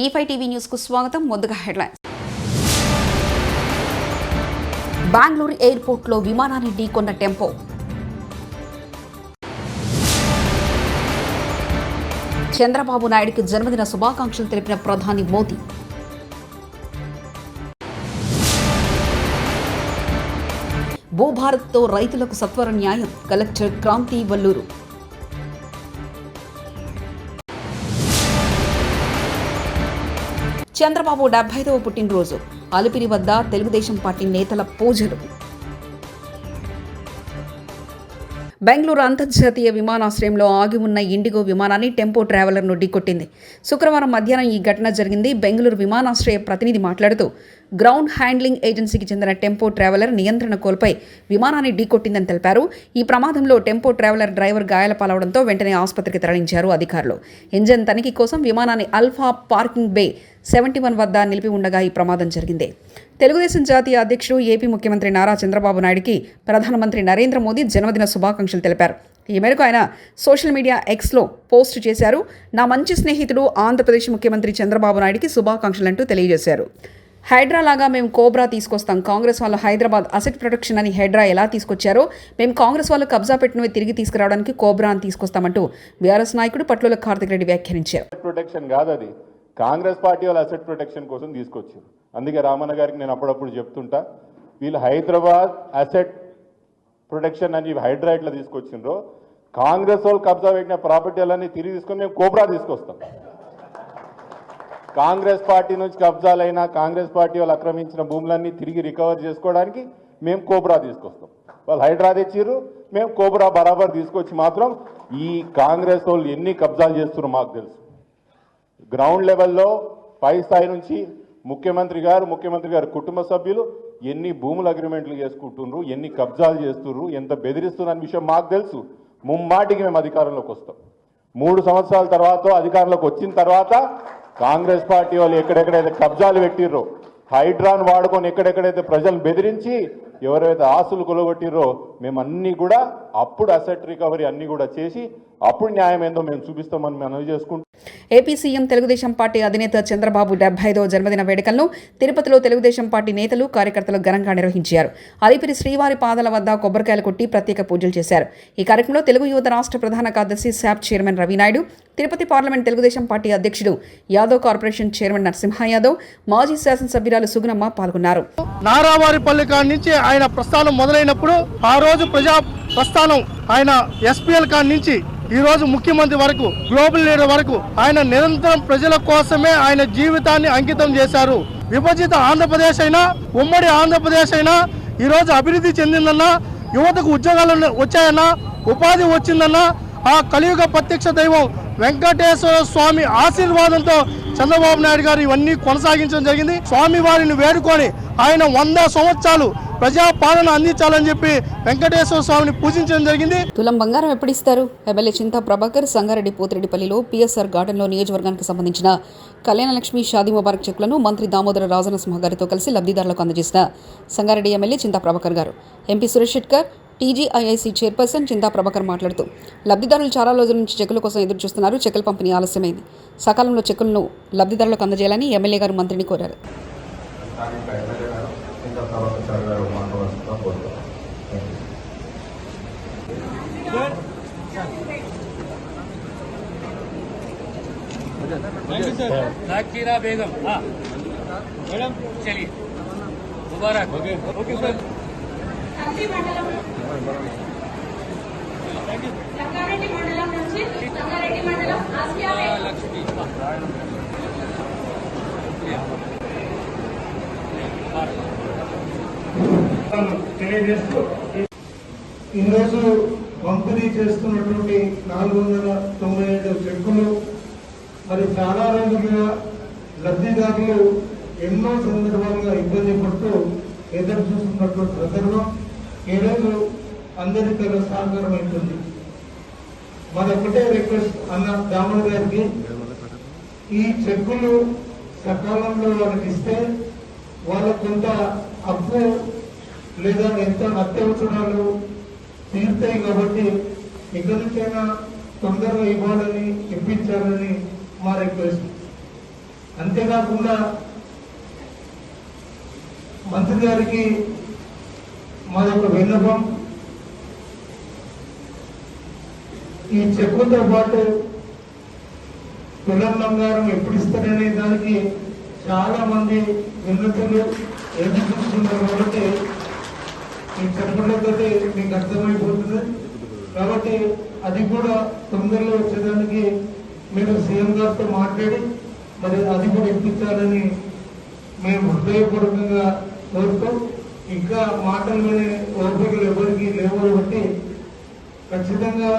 E5 TV news కు స్వాగతం. ముందుగా హెడ్లైన్స్. బెంగళూరు ఎయిర్పోర్ట్ లో విమానాన్ని ఢీకొన్న టెంపో. చంద్రబాబు నాయుడుకి జన్మదిన శుభాకాంక్షలు తెలిపిన ప్రధాని మోదీ. భూభారత్తో రైతులకు సత్వర న్యాయం, కలెక్టర్ క్రాంతి వల్లూరు. చంద్రబాబు 75వ పుట్టినరోజు, అలిపిరి వద్ద తెలుగుదేశం పార్టీ నేతల పూజలు. బెంగళూరు అంతర్జాతీయ విమానాశ్రయంలో ఆగి ఉన్న ఇండిగో విమానాన్ని టెంపో ట్రావెలర్ను ఢీకొట్టింది. శుక్రవారం మధ్యాహ్నం ఈ ఘటన జరిగింది. బెంగళూరు విమానాశ్రయ ప్రతినిధి మాట్లాడుతూ గ్రౌండ్ హ్యాండ్లింగ్ ఏజెన్సీకి చెందిన టెంపో ట్రావెలర్ నియంత్రణ కోల్పై విమానాన్ని ఢీకొట్టిందని తెలిపారు. ఈ ప్రమాదంలో టెంపో ట్రావెలర్ డ్రైవర్ గాయాల పాలవడంతో వెంటనే ఆసుపత్రికి తరలించారు అధికారులు. ఇంజన్ తనిఖీ కోసం విమానాన్ని అల్ఫా పార్కింగ్ బే 71 వద్ద నిలిపి ఉండగా ఈ ప్రమాదం జరిగింది. తెలుగుదేశం జాతీయ అధ్యక్షుడు, ఏపీ ముఖ్యమంత్రి నారా చంద్రబాబు నాయుడుకి ప్రధానమంత్రి నరేంద్ర మోదీ జన్మదిన శుభాకాంక్షలు తెలిపారు. ఈ మేరకు ఆయన సోషల్ మీడియా ఎక్స్లో పోస్ట్ చేశారు. నా మంచి స్నేహితుడు ఆంధ్రప్రదేశ్ ముఖ్యమంత్రి చంద్రబాబు నాయుడుకి శుభాకాంక్షలంటూ తెలియజేశారు. హైడ్రా లాగా మేము కోబ్రా తీసుకొస్తాం. కాంగ్రెస్ వాళ్ళు హైదరాబాద్ అసెట్ ప్రొటెక్షన్ అని హైడ్రా ఎలా తీసుకొచ్చారో మేము కాంగ్రెస్ వాళ్ళు కబ్జా పెట్టినవి తిరిగి తీసుకురావడానికి కోబ్రా అని తీసుకొస్తామంటూ బీఆర్ఎస్ నాయకుడు పట్లూల కార్తిక్ రెడ్డి వ్యాఖ్యానించారు. ప్రొటెక్షన్ కాదు, అది కాంగ్రెస్ పార్టీ వాళ్ళు అసెట్ ప్రొటెక్షన్ కోసం తీసుకొచ్చారు. అందుకే రామన్న గారికి నేను అప్పుడప్పుడు చెప్తుంటా, వీళ్ళు హైదరాబాద్ అసెట్ ప్రొటెక్షన్ అని హైడ్రా ఇట్లా తీసుకొచ్చిండ్రో, కాంగ్రెస్ వాళ్ళు కబ్జా పెట్టిన ప్రాపర్టీలన్నీ తిరిగి తీసుకొని మేము కోబ్రా తీసుకొస్తాం. కాంగ్రెస్ పార్టీ నుంచి కబ్జాలైనా కాంగ్రెస్ పార్టీ వాళ్ళు ఆక్రమించిన భూములన్నీ తిరిగి రికవర్ చేసుకోవడానికి మేము కోబ్రా తీసుకొస్తాం. వాళ్ళు హైడ్రా తెచ్చిర్రు, మేము కోబ్రా బరాబర్ తీసుకొచ్చి మాత్రం ఈ కాంగ్రెస్ వాళ్ళు ఎన్ని కబ్జాలు చేస్తున్నారో మాకు తెలుసు. గ్రౌండ్ లెవెల్లో పై స్థాయి నుంచి ముఖ్యమంత్రి గారు కుటుంబ సభ్యులు ఎన్ని భూముల అగ్రిమెంట్లు చేసుకుంటున్నారు, ఎన్ని కబ్జాలు చేస్తున్నారు, ఎంత బెదిరిస్తున్న విషయం మాకు తెలుసు. ముమ్మాటికి మేము అధికారంలోకి వస్తాం. 3 సంవత్సరాల తర్వాత అధికారంలోకి వచ్చిన తర్వాత కాంగ్రెస్ పార్టీ వాళ్ళు ఎక్కడెక్కడైతే కబ్జాలు పెట్టిర్రో, హైడ్రాన్ వాడుకొని ఎక్కడెక్కడైతే ప్రజలను బెదిరించి ఎవరైతే ఆస్తులు కొలగొట్టిర్రో మేము అన్నీ కూడా అప్పుడు అసెట్ రికవరీ అన్నీ కూడా చేసి అప్పుడు న్యాయం ఏందో మేము చూపిస్తామని మనం చేసుకుంటాం. ఏపీ సీఎం తెలుగుదేశం పార్టీ అధినేత చంద్రబాబు 75వ జన్మదిన వేడుకలను తిరుపతిలో తెలుగుదేశం పార్టీ నేతలు, కార్యకర్తలు ఘనంగా నిర్వహించారు. అలిపిరి శ్రీవారి పాదాల వద్ద కొబ్బరికాయలు కొట్టి ప్రత్యేక పూజలు చేశారు. ఈ కార్యక్రమంలో తెలుగు యువత రాష్ట్ర ప్రధాన కార్యదర్శి శాప్ chairman Ravi Naidu, Tirupati parliament Telugu Desam party అధ్యక్షుడు, యాదవ్ కార్పొరేషన్ చైర్మన్ నరసింహ యాదవ్, మాజీ శాసనసభ్యురాలు సుగుణమ్మ పాల్గొన్నారు. నారావారిపల్లి కాడి నుంచి ఆయన ప్రస్థానం మొదలైనప్పుడు ఆ రోజు ప్రజా ప్రస్థానం ఆయన ఎస్పీఎల్ కాడి నుంచి ఈ రోజు ముఖ్యమంత్రి వరకు, గ్లోబల్ లీడర్ వరకు ఆయన నిరంతరం ప్రజల కోసమే ఆయన జీవితాన్ని అంకితం చేశారు. విభజిత ఆంధ్రప్రదేశ్ అయినా ఉమ్మడి ఆంధ్రప్రదేశ్ అయినా ఈ రోజు అభివృద్ధి చెందిందన్నా, యువతకు ఉద్యోగాలు వచ్చాయన్నా, ఉపాధి వచ్చిందన్నా ఆ కలియుగ ప్రత్యక్ష దైవం వెంకటేశ్వర స్వామి ఆశీర్వాదంతో చంద్రబాబు నాయుడు గారు ఇవన్నీ కొనసాగించడం జరిగింది. స్వామి వారిని వేడుకొని ఆయన 100 సంవత్సరాలు ప్రజా పాలన అందించాలని చెప్పి వెంకటేశ్వర స్వామిని పూజించడం జరిగింది. తులం బంగారం ఎప్పుడిస్తారు? ఎమ్మెల్యే చింతా ప్రభాకర్ సంగారెడ్డి పోతిరెడ్డిపల్లిలో పిఎస్ఆర్ గార్డెన్లో నియోజకవర్గానికి సంబంధించిన కళ్యాణలక్ష్మి షాదీ ముబారక్ చెక్కులను మంత్రి దామోదర రాజనసింహ గారితో కలిసి లబ్ధిదారులకు అందజేసిన సంగారెడ్డి ఎమ్మెల్యే చింతా ప్రభాకర్ గారు. MP Suresh Shetkar, TGIIC chairperson Chinta Prabhakar మాట్లాడుతూ లబ్ధిదారులు చాలా రోజుల నుంచి చెక్కుల కోసం ఎదురు చూస్తున్నారు. చెక్కుల పంపిణీ ఆలస్యమైంది. సకాలంలో చెక్కులను లబ్ధిదారులకు అందజేయాలని ఎమ్మెల్యే గారు మంత్రిని కోరారు. नाकीरा बेगम मैडम चलिए मुबारक ओके सर संगारेड्डी मंडलम నుంచి సంగారెడ్డి మండలం ఆసియా లక్ష్మి తెలియజేస్తూ ఈరోజు పంపిణీ చేస్తున్నటువంటి 497 చెక్కులు మరి చాలా రోజులుగా లబ్ధిదారులు ఎన్నో సందర్భాలుగా ఇబ్బంది పడుతూ ఎదురు చూస్తున్నటువంటి సందర్భం ఈరోజు అందరికీ సహకారం అవుతుంది. మరొకటే రిక్వెస్ట్ అన్న దామోదర్ గారికి, ఈ చెక్కులు సకాలంలో వాళ్ళకి ఇస్తే వాళ్ళకు కొంత అప్పు లేదా ఎంత అత్యవసరాలు తీరుతాయి కాబట్టి ఇక్కడి నుంచైనా తొందరగా ఇవ్వాలని ఇప్పించాలని మా రిక్వెస్ట్. అంతేకాకుండా మంత్రి గారికి మా యొక్క విన్నపం, ఈ చెక్కులతో పాటు తులం బంగారం ఎప్పుడు ఇస్తారనే దానికి చాలా మంది విన్నతులు ఎదురు చూస్తున్నారు. కాబట్టి ఈ చెక్కులతో మీకు అర్థమైపోతుంది. కాబట్టి అది కూడా తొందరలో వచ్చేదానికి మీరు సీఎం గారితో మాట్లాడి మరి అది కూడా ఇప్పించాలని మేము హృదయపూర్వకంగా కోరుతూ, ఇంకా మాటలు వినే ఓపికలు ఎవరికి లేవు కాబట్టి ఖచ్చితంగా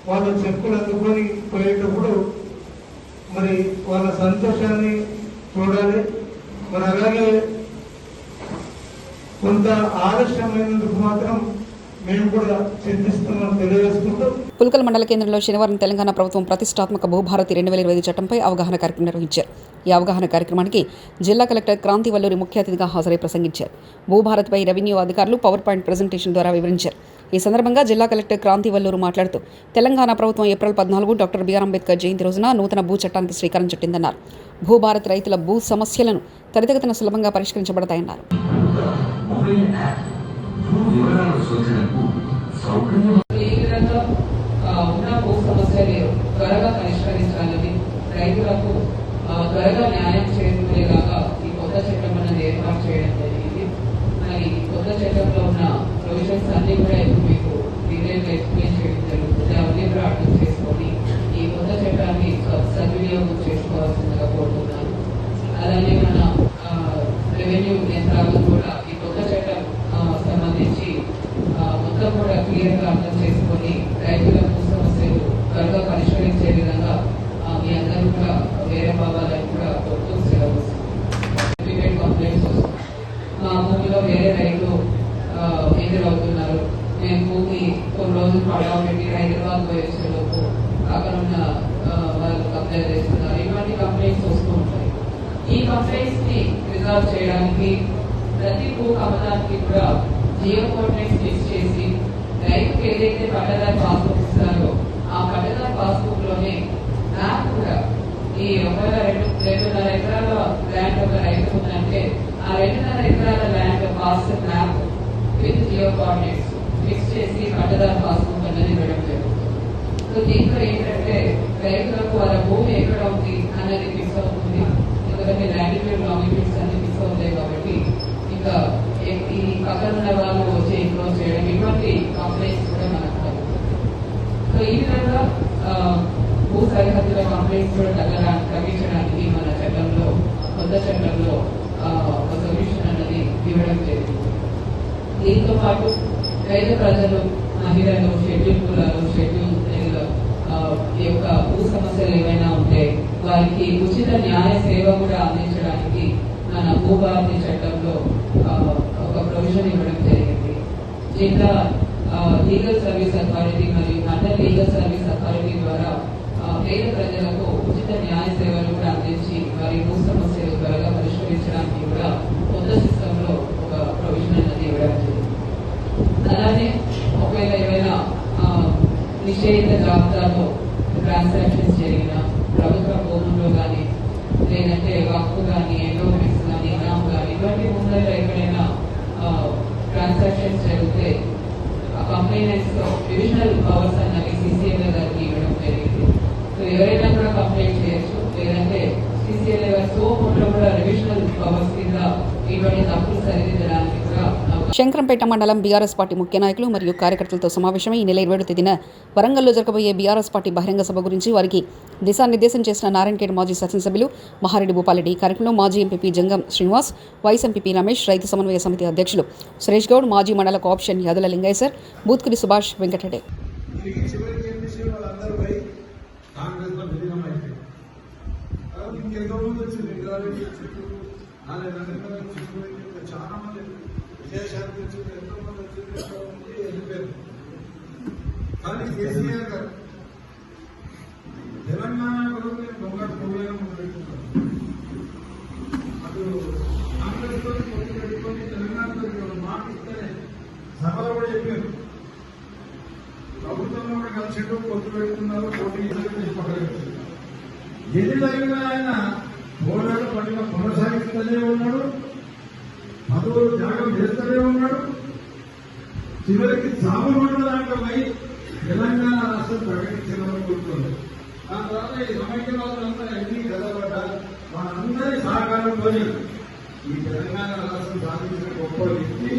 వాళ్ళ చెక్కులు అందుకొని పోయేటప్పుడు మరి వాళ్ళ సంతోషాన్ని చూడాలి. మరి అలాగే కొంత ఆలస్యమైనందుకు మాత్రం మేము కూడా చింతిస్తున్నాం తెలియజేసుకుంటూ. పుల్కల్ మండల కేంద్రంలో శనివారం తెలంగాణ ప్రభుత్వం ప్రతిష్టాత్మక భూభారతి 2025 చట్టంపై అవగాహన కార్యక్రమం నిర్వహించారు. ఈ అవగాహన కార్యక్రమానికి జిల్లా కలెక్టర్ క్రాంతి వల్లూరి ముఖ్య అతిథిగా హాజరై ప్రసంగించారు. భూభారతిపై రెవెన్యూ అధికారులు పవర్ పాయింట్ ప్రెజెంటేషన్ ద్వారా వివరించారు. ఈ సందర్భంగా జిల్లా కలెక్టర్ క్రాంతి వల్లూరు మాట్లాడుతూ తెలంగాణ ప్రభుత్వం ఏప్రిల్ 14 డాక్టర్ బిఆర్ అంబేద్కర్ జయంతి రోజున నూతన భూ చట్టానికి శ్రీకారం చుట్టిందన్నారు. భూభారతి రైతుల భూ సమస్యలను త్వరితగతిన సులభంగా పరిష్కరించబడతాయన్నారు. ఏ విధంగా ఉన్న భూ సమస్యలు త్వరగా పరిష్కరించాలని, రైతులకు త్వరగా న్యాయం చేకూరేలాగా ఈ కొత్త చట్టం అనేది ఏర్పాటు చేయడం జరిగింది. మరి ఈ కొత్త చట్టంలో ఉన్న ప్రొవిజన్స్ అన్ని కూడా మీకు డీటెయిల్గా ఎక్స్ప్లెయిన్ చేయడం జరుగుతుంది. అవన్నీ కూడా అర్థం చేసుకొని ఈ కొత్త చట్టాన్ని సద్వినియోగం చేసుకోవాల్సిందిగా కోరుతున్నాను. అలానే మన రెవెన్యూ యంత్రాంగం కూడా ఈ కొత్త చట్టం సంబంధించి మొత్తం కూడా క్లియర్గా అర్థం చేసుకొని రైతుల భూ సమస్యలు త్వరగా పరిష్కరించే విధంగా మీ అందరూ కూడా వేరే భావాలను కూడా కొడుతూ సెలవు కంప్లైంట్స్ వస్తుంది. మా భూమిలో వేరే రైతు ఎదురవుతున్నారు, మేము భూమి కొన్ని రోజులు పడవ పెట్టి హైదరాబాద్ పోయి వచ్చేలోపు అక్కడ ఉన్న వాళ్ళు కంప్లైంట్ చేస్తున్నారు. ఇటువంటి కంప్లైంట్స్ వస్తూ ఉంటాయి. ఈ కంప్లైంట్స్ ని రిజాల్వ్ చేయడానికి ప్రతి భూ కమతానికి కూడా జియో కోఆర్డినేట్స్ ఫిక్స్ చేసి రైతుకు ఏదైతే పట్టదారు పాస్బుక్ ఇస్తారో ఆ పట్టదారు పాస్బుక్ లోనే మ్యాప్ కూడా ఈ 2.5 ఎకరాల ల్యాండ్ ఒక రైతు ఉందంటే ఆ 2.5 ఎకరాల land pass map with Jio coordinates fix చేసి పట్టదారు పాస్బుక్ అనేది ఇవ్వడం జరుగుతుంది. సో దీంట్లో ఏంటంటే రైతులకు వాళ్ళ భూమి ఎక్కడ ఉంది అనేది ఫిక్స్ అవుతుంది. ఎందుకంటే ల్యాండ్ లాంగిట్యూడ్స్ అన్ని ఫిక్స్ అవుతాయి కాబట్టి ఇంకా ఈ పక్కన ఉన్న వాళ్ళు వచ్చి ఎన్క్రోచ్ చేయడం ఇటువంటి కంప్లైంట్స్ కూడా మనకు తగ్గుతుంది. సో ఈ విధంగా భూ సరిహద్దుల కంప్లైంట్స్ కూడా తగ్గించడానికి మన చట్టంలో కొత్త చట్టంలో ఒక సొల్యూషన్ అన్నది ఇవ్వడం జరిగింది. దీంతో పాటు పేద ప్రజలు, మహిళలు, షెడ్యూల్ కులాలు, షెడ్యూల్ తెగల యొక్క భూ సమస్యలు ఏమైనా ఉంటే వారికి ఉచిత న్యాయ సేవ కూడా అందించడానికి మన భూభారతి చట్టంలో ఒక ప్రొవిజన్ ఇవ్వడం జరిగింది. జిల్లా లీగల్ సర్వీస్ అథారిటీ మరియు మండల్ లీగల్ సర్వీస్ అథారిటీ ద్వారా పేద ప్రజలకు ఉచిత న్యాయ సేవలు కూడా అందించి వారి భూ సమస్యలు త్వరగా పరిష్కరించడానికి కూడా కొత్త సిస్టమ్ లో ఒక ప్రొవిజన్ అనేది ఇవ్వడం జరిగింది. అలానే ఒకవేళ ఏమైనా నిషేధిత జాబితాలో ట్రాన్సాక్షన్స్ జరిగిన ప్రభుత్వ భూముల్లో కానీ లేదంటే వక్ఫ్ కానీ ఎండోమెంట్స్ కానీ ఇనామ్ కానీ ఇటువంటి ముందర ఎక్కడైనా ట్రాన్సాక్షన్స్ జరిగితే ఆ కంప్లైంట్స్ లో డివిజనల్ పవర్స్ అన్నవి సిసిఎల్ఏ గారికి ఇవ్వడం జరిగింది. సో ఎవరైనా కూడా కంప్లైంట్ చేయొచ్చు, లేదంటే సిసిఎల్ఏ గారి సోపులో కూడా డివిజనల్ పవర్స్ కింద ఇటువంటి తప్పులు సరిదిద్దడానికి కూడా. శంకరంపేట మండలం బీఆర్ఎస్ పార్టీ ముఖ్య నాయకులు మరియు కార్యకర్తలతో సమావేశమై ఈ నెల 27 తేదీన వరంగల్లో జరగబోయే బీఆర్ఎస్ పార్టీ బహిరంగ సభ గురించి వారికి దిశానిర్దేశం చేసిన నారాయణఖేడ్ మాజీ శాసనసభ్యులు మహారెడ్డి భూపాలరెడ్డి. ఈ కార్యక్రమంలో మాజీ ఎంపీపీ జంగం శ్రీనివాస్, వైస్ ఎంపీపీ రమేష్, రైతు సమన్వయ సమితి అధ్యక్షులు సురేష్ గౌడ్, మాజీ మండల కోఆప్షన్ యాదుల లింగయ్య, బూత్కురి సుభాష్, వెంకటరెడ్డి. విదేశాలకు వచ్చి ఎంతో మంది వచ్చి వెళ్ళిపోయారు. కానీ కేసీఆర్ గారు తెలంగాణలో దొంగ ప్రోగ్రాం మొదలెట్టుకున్నారు. అటు కాంగ్రెస్ తో పొత్తు పెట్టుకొని తెలంగాణలో మాట ఇస్తేనే సభలో కూడా చెప్పారు. ప్రభుత్వంలో కూడా కలిసి పొత్తు పెట్టుకున్నారు, పోటీ చెప్పలేదు. ఎన్ని జరిగినా ఆయన చేస్తూనే ఉన్నాడు, పదవులు త్యాగం చేస్తూనే ఉన్నాడు. చివరికి సాగుబడిన దాంట్లో పోయి తెలంగాణ రాష్ట్రం ప్రకటించడం కూర్చుంది. దాని తర్వాత ఈ సమైక్యవాదులంతా ఎన్ని కదలబడ్డా మనందరి సహకారంతో ఈ తెలంగాణ రాష్ట్రం సాధించిన గొప్ప వ్యక్తి,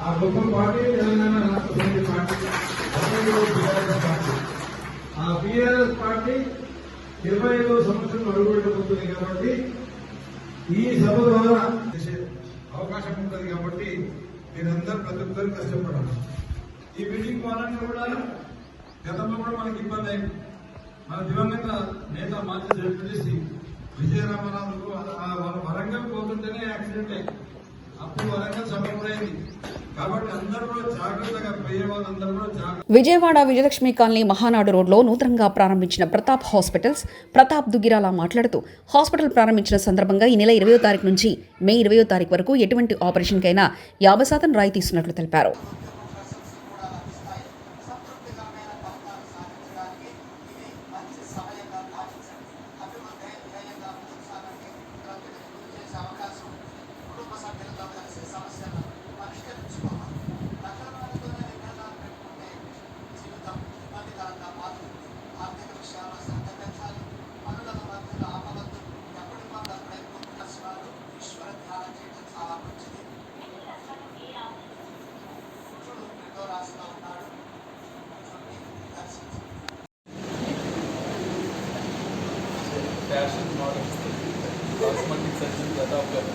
ఆ గొప్ప పార్టీ తెలంగాణ రాష్ట్ర సమితి పార్టీ, బీఆర్ఎస్ పార్టీ. ఆ బీఆర్ఎస్ పార్టీ 25వ సంవత్సరం అడుగుపెట్టబోతుంది కాబట్టి ఈ సభ ద్వారా చేసే అవకాశం ఉంటుంది. కాబట్టి మీరందరూ ప్రతి ఒక్కరు కష్టపడాలి. ఈ మీటింగ్ వాళ్ళందరూ కూడా గతంలో కూడా మనకి ఇబ్బంది అయింది. మన దివంగత నేత మాజీ జడ్పీటీసీ విజయరామరాజుకు వరంగల్ పోతుంటేనే యాక్సిడెంట్ అయింది. అప్పుడు వరంగల్ సభ కూడా అయింది. కాబట్టి అందరూ కూడా జాగ్రత్తగా పోయే వాళ్ళందరూ కూడా జాగ్రత్త. విజయవాడ విజయలక్ష్మి కాలనీ మహానాడు రోడ్లో నూతనంగా ప్రారంభించిన ప్రతాప్ హాస్పిటల్స్ ప్రతాప్ దుగ్గిరాల మాట్లాడుతూ హాస్పిటల్ ప్రారంభించిన సందర్భంగా ఈ నెల 20వ తారీఖు నుంచి మే 20వ తారీఖు వరకు ఎటువంటి ఆపరేషన్కైనా 50% రాయితీ ఇస్తున్నట్లు తెలిపారు. Fashion model cosmetic surgeon Pratap గారు.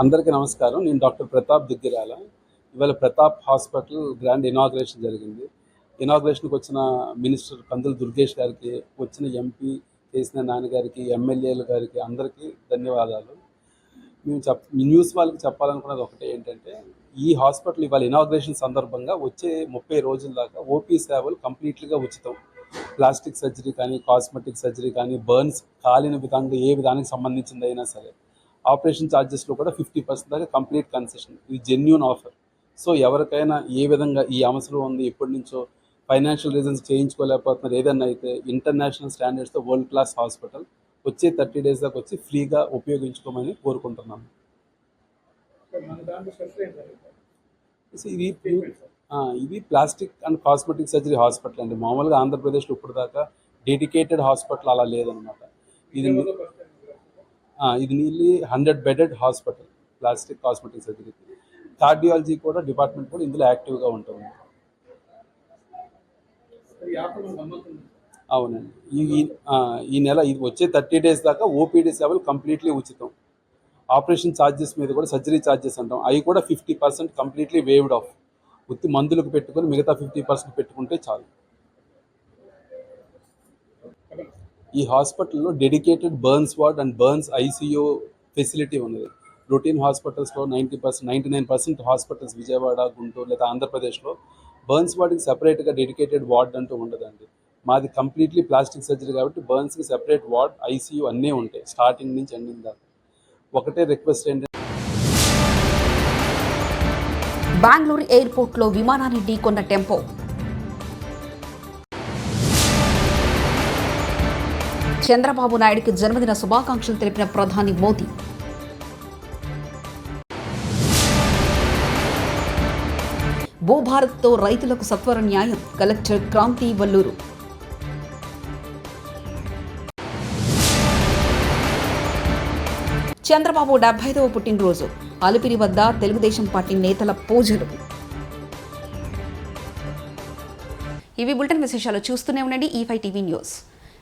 అందరికీ నమస్కారం. నేను డాక్టర్ ప్రతాప్ దుగ్గిరాల. ఇవాళ ప్రతాప్ హాస్పిటల్ గ్రాండ్ ఇనాగ్రేషన్ జరిగింది. ఇనాగ్రేషన్కి వచ్చిన మినిస్టర్ కందుల దుర్గేష్ గారికి, వచ్చిన ఎంపీ కేసీఆర్ నాన్నగారికి, ఎమ్మెల్యేల గారికి అందరికీ ధన్యవాదాలు. మేము న్యూస్ వాళ్ళకి చెప్పాలనుకున్నది ఒకటే ఏంటంటే, ఈ హాస్పిటల్ ఇవాళ ఇనాగ్రేషన్ సందర్భంగా వచ్చే 30 రోజుల దాకా ఓపీ సేవలు కంప్లీట్లీగా ఉచితం. ప్లాస్టిక్ సర్జరీ కానీ, కాస్మెటిక్ సర్జరీ కానీ, బర్న్స్ కాలిన విధంగా ఏ విధానికి సంబంధించింది అయినా సరే, ఆపరేషన్ ఛార్జెస్లో కూడా 50% దాకా కంప్లీట్ కన్సెషన్. ఇది జెన్యూన్ ఆఫర్. సో ఎవరికైనా ఏ విధంగా ఈ అవసరం ఉంది, ఎప్పటి నుంచో ఫైనాన్షియల్ రీజన్స్ చేయించుకోలేకపోతున్నారు, ఏదన్నా అయితే ఇంటర్నేషనల్ స్టాండర్డ్స్తో వరల్డ్ క్లాస్ హాస్పిటల్ వచ్చే 30 days దాకా వచ్చి ఫ్రీగా ఉపయోగించుకోమని కోరుకుంటున్నాము. ఇది plastic and cosmetic surgery hospital అండి. మామూలుగా ఆంధ్రప్రదేశ్లో ఇప్పుడు దాకా డెడికేటెడ్ హాస్పిటల్ అలా లేదనమాట. ఇది నీళ్ళి 100 bedded hospital plastic cosmetic surgery. Cardiology కూడా డిపార్ట్మెంట్ కూడా ఇందులో యాక్టివ్గా ఉంటుంది. అవునండి. ఈ నెల ఇది వచ్చే 30 days దాకా ఓపీడీ సేవలు కంప్లీట్లీ ఉచితం. ఆపరేషన్ ఛార్జెస్ మీద కూడా సర్జరీ ఛార్జెస్ అంటాం, అవి కూడా 50% కంప్లీట్లీ వేవ్డ్ ఆఫ్. ఉత్తి మందులకు పెట్టుకొని మిగతా 50% పెట్టుకుంటే చాలు. ఈ హాస్పిటల్లో dedicated burns ward and burns ICU facility ఉన్నది. రొటీన్ హాస్పిటల్స్లో 99% హాస్పిటల్స్ విజయవాడ, గుంటూరు లేదా ఆంధ్రప్రదేశ్లో బర్న్స్ వార్డ్కి సెపరేట్గా డెడికేటెడ్ వార్డ్ అంటూ ఉండదండి. మాది కంప్లీట్లీ ప్లాస్టిక్ సర్జరీ కాబట్టి బర్న్స్కి సెపరేట్ వార్డ్, ఐసీయూ అన్నీ ఉంటాయి స్టార్టింగ్ నుంచి ఎండింగ్ దాకా. ఒకటే రిక్వెస్ట్ ఏంటంటే, బెంగళూరు ఎయిర్పోర్ట్లో విమానాన్ని ఢీకొన్న టెంపో. చంద్రబాబు నాయుడుకి జన్మదిన శుభాకాంక్షలు తెలిపిన ప్రధాని మోదీ. భూభారత్తో రైతులకు సత్వర న్యాయం, కలెక్టర్ క్రాంతి వల్లూరు. చంద్రబాబు 75వ పుట్టినరోజు. అలిపిరి వద్ద తెలుగుదేశం పార్టీ నేతల పూజలు. ఇవి బులెటిన్ విశేషాలు. చూస్తూనే ఉండండి E5 టీవీ న్యూస్.